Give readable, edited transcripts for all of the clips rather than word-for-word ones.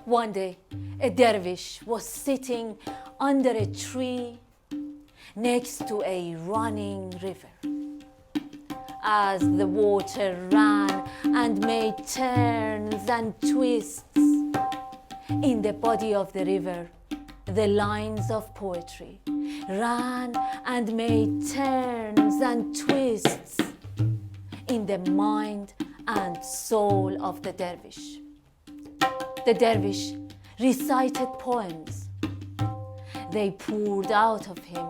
One day, a dervish was sitting under a tree next to a running river. As the water ran and made turns and twists in the body of the river, the lines of poetry ran and made turns and twists in the mind and soul of the dervish. The dervish recited poems. They poured out of him,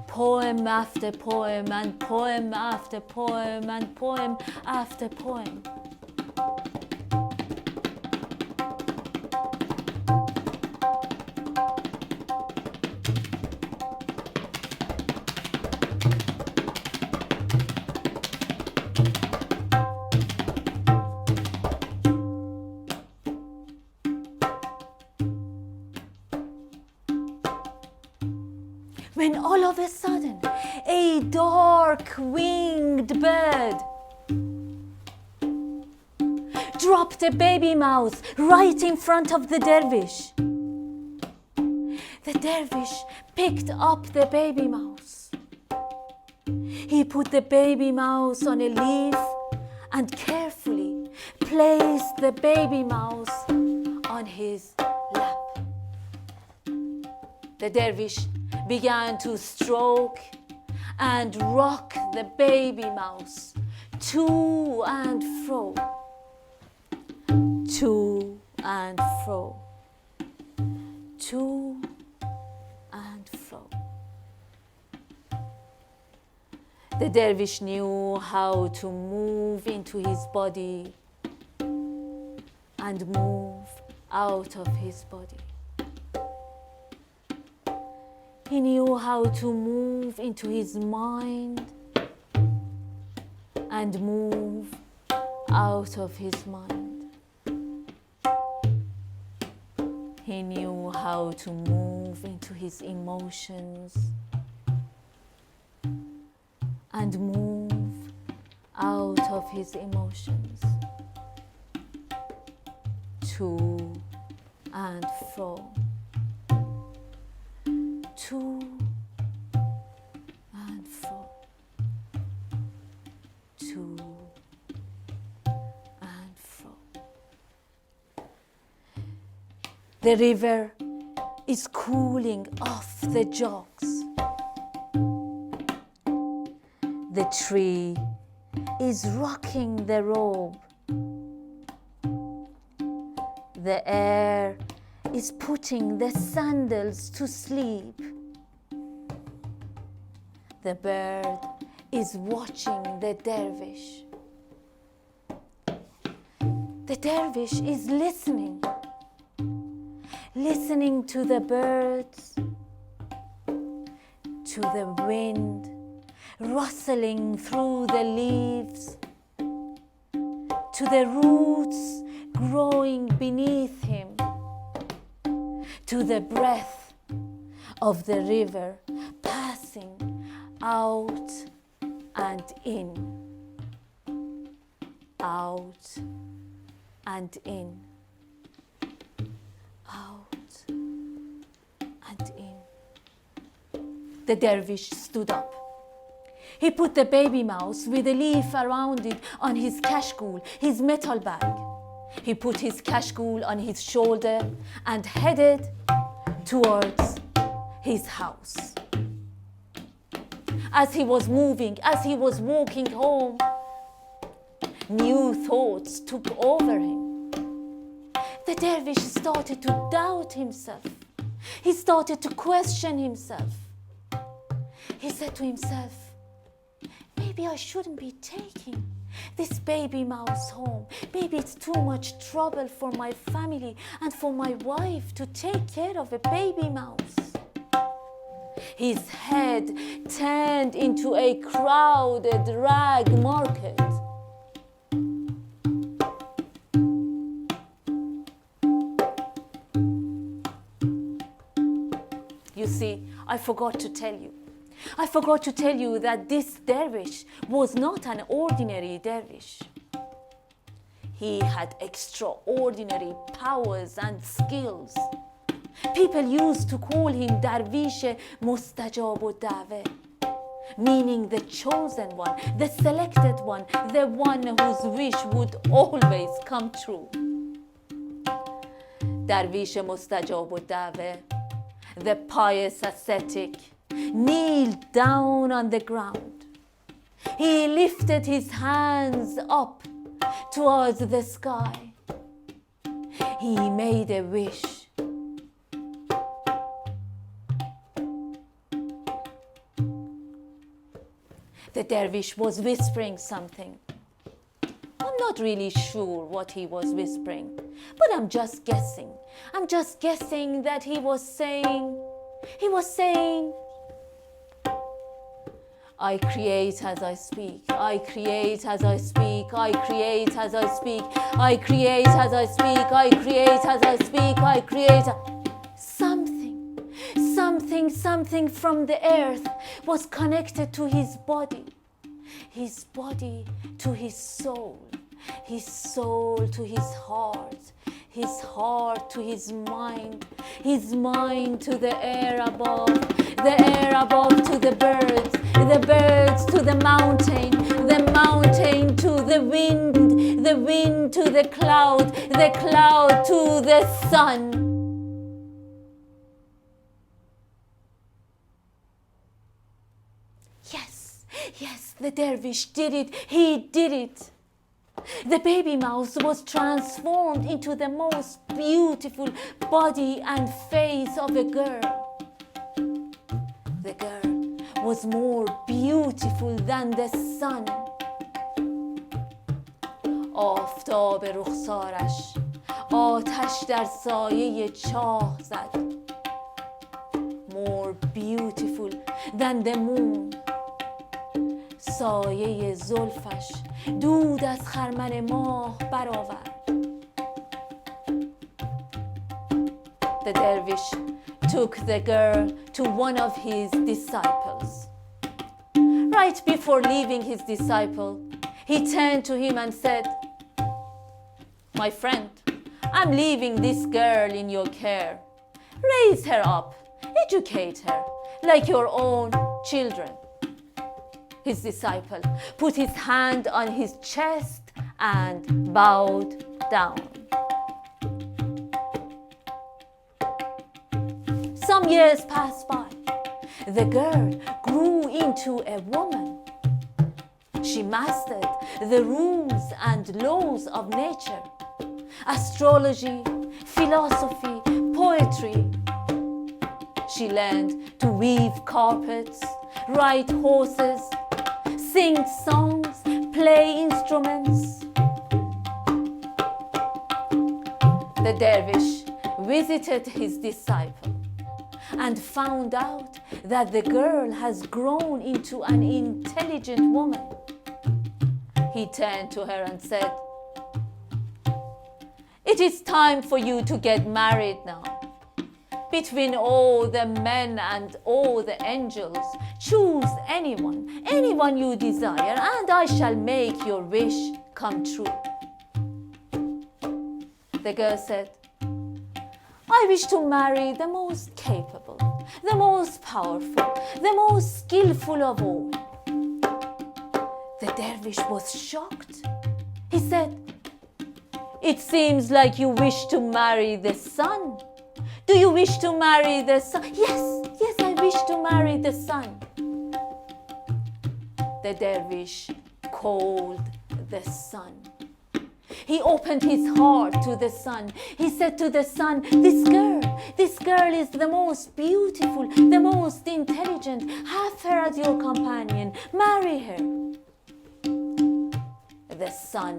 poem after poem and poem after poem and poem after poem. When all of a sudden, a dark-winged bird dropped a baby mouse right in front of the dervish. The dervish picked up the baby mouse. He put the baby mouse on a leaf and carefully placed the baby mouse on his lap. The dervish began to stroke and rock the baby mouse to and fro, to and fro, to and fro. The dervish knew how to move into his body and move out of his body. He knew how to move into his mind and move out of his mind. He knew how to move into his emotions and move out of his emotions, to and fro, to and fro, to and fro. The river is cooling off the jogs. The tree is rocking the robe. The air is putting the sandals to sleep. The bird is watching the dervish. The dervish is listening to the birds, to the wind rustling through the leaves, to the roots growing beneath him, to the breath of the river passing out and in, out and in, out and in. The dervish stood up. He put the baby mouse with a leaf around it on his kashgul, his metal bag. He put his kashgul on his shoulder and headed towards his house. As he was moving, as he was walking home, new thoughts took over him. The dervish started to doubt himself. He started to question himself. He said to himself, maybe I shouldn't be taking this baby mouse home. Maybe it's too much trouble for my family and for my wife to take care of a baby mouse. His head turned into a crowded rag market. You see, I forgot to tell you. I forgot to tell you that this dervish was not an ordinary dervish. He had extraordinary powers and skills. People used to call him Darvish Mustajab Daweh, meaning the chosen one, the selected one, the one whose wish would always come true. Darvish Mustajab Daweh, the pious ascetic, kneeled down on the ground. He lifted his hands up towards the sky. He made a wish. The dervish was whispering something. I'm not really sure what he was whispering, but I'm just guessing. I'm just guessing that he was saying, I create as I speak, I create as I speak, I create as I speak, I create as I speak, I create as I speak, I create. Something from the earth was connected to his body to his soul to his heart to his mind to the air above to the birds to the mountain to the wind to the cloud to the sun. Yes, the dervish did it. He did it. The baby mouse was transformed into the most beautiful body and face of a girl. The girl was more beautiful than the sun. آفتاب رخسارش آتش در سایه چاه زد. More beautiful than the moon. سایه زلفش دود از خرمن ماه برآورد. The dervish took the girl to one of his disciples. Right before leaving his disciple, he turned to him and said, "My friend, I'm leaving this girl in your care. Raise her up, educate her like your own children." His disciple put his hand on his chest and bowed down. Some years passed by. The girl grew into a woman. She mastered the rules and laws of nature, astrology, philosophy, poetry. She learned to weave carpets, ride horses, sing songs, play instruments. The dervish visited his disciple and found out that the girl has grown into an intelligent woman. He turned to her and said, "It is time for you to get married now. Between all the men and all the angels, choose anyone you desire, and I shall make your wish come true." The girl said, "I wish to marry the most capable, the most powerful, the most skillful of all." The dervish was shocked. He said, "It seems like you wish to marry the sun. Do you wish to marry the sun?" Yes, I wish to marry the sun." The dervish called the sun. He opened his heart to the sun. He said to the sun, this girl is the most beautiful, the most intelligent. Have her as your companion. Marry her." The sun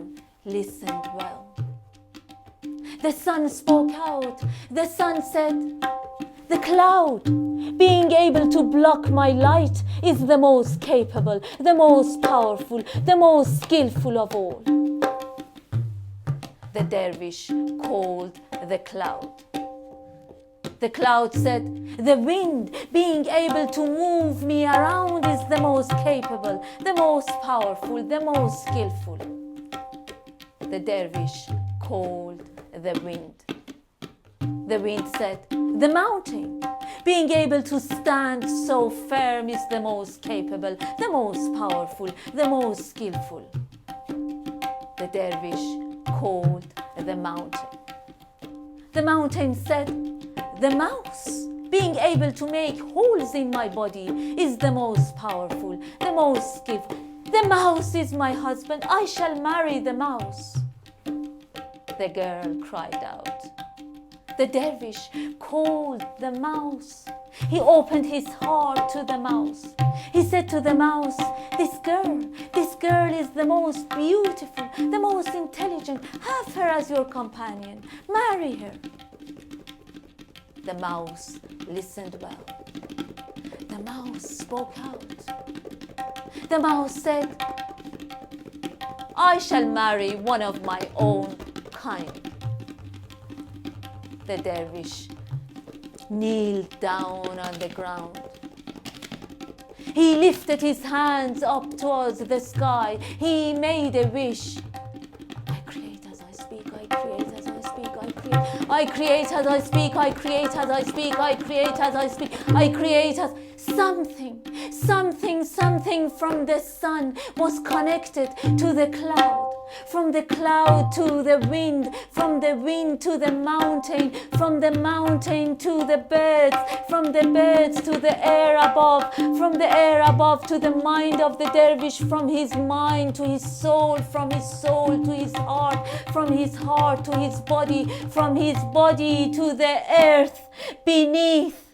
listened well. The sun spoke out. The sun said, "The cloud, being able to block my light, is the most capable, the most powerful, the most skillful of all." The dervish called the cloud. The cloud said, "The wind, being able to move me around, is the most capable, the most powerful, the most skillful." The dervish called the wind. The wind said, "The mountain, being able to stand so firm, is the most capable, the most powerful, the most skillful." The dervish called the mountain. The mountain said, "The mouse, being able to make holes in my body, is the most powerful, the most skillful. The mouse is my husband. I shall marry the mouse." The girl cried out. The dervish called the mouse. He opened his heart to the mouse. He said to the mouse, this girl is the most beautiful, the most intelligent. Have her as your companion. Marry her." The mouse listened well. The mouse spoke out. The mouse said, "I shall marry one of my own kind." The dervish kneeled down on the ground. He lifted his hands up towards the sky. He made a wish. "I create as I speak, I create as I speak, I create. I create as I speak, I create as I speak, I create as I speak, I create as..." Something from the sun was connected to the cloud. From the cloud to the wind, from the wind to the mountain, from the mountain to the birds, from the birds to the air above, from the air above to the mind of the dervish, from his mind to his soul, from his soul to his heart, from his heart to his body, from his body to the earth beneath.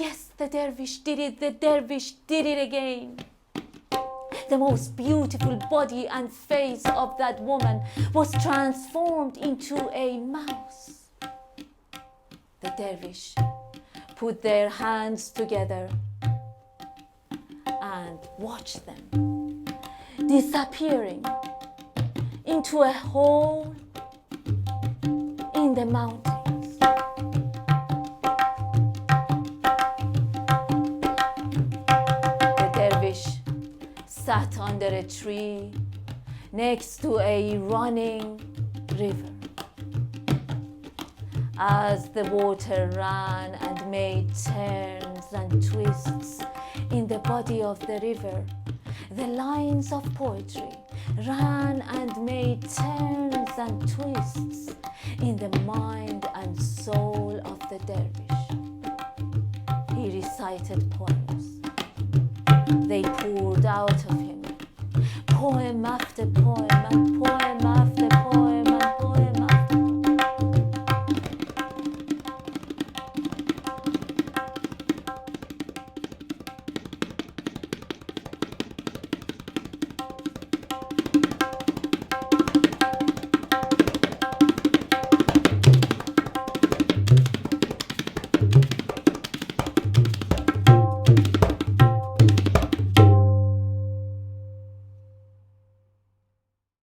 Yes, the dervish did it. The dervish did it again. The most beautiful body and face of that woman was transformed into a mouse. The dervish put their hands together and watched them disappearing into a hole in the mountain. Sat under a tree next to a running river. As the water ran and made turns and twists in the body of the river, the lines of poetry ran and made turns and twists in the mind and soul of the dervish. He recited poems. They poured out of him, poem after poem and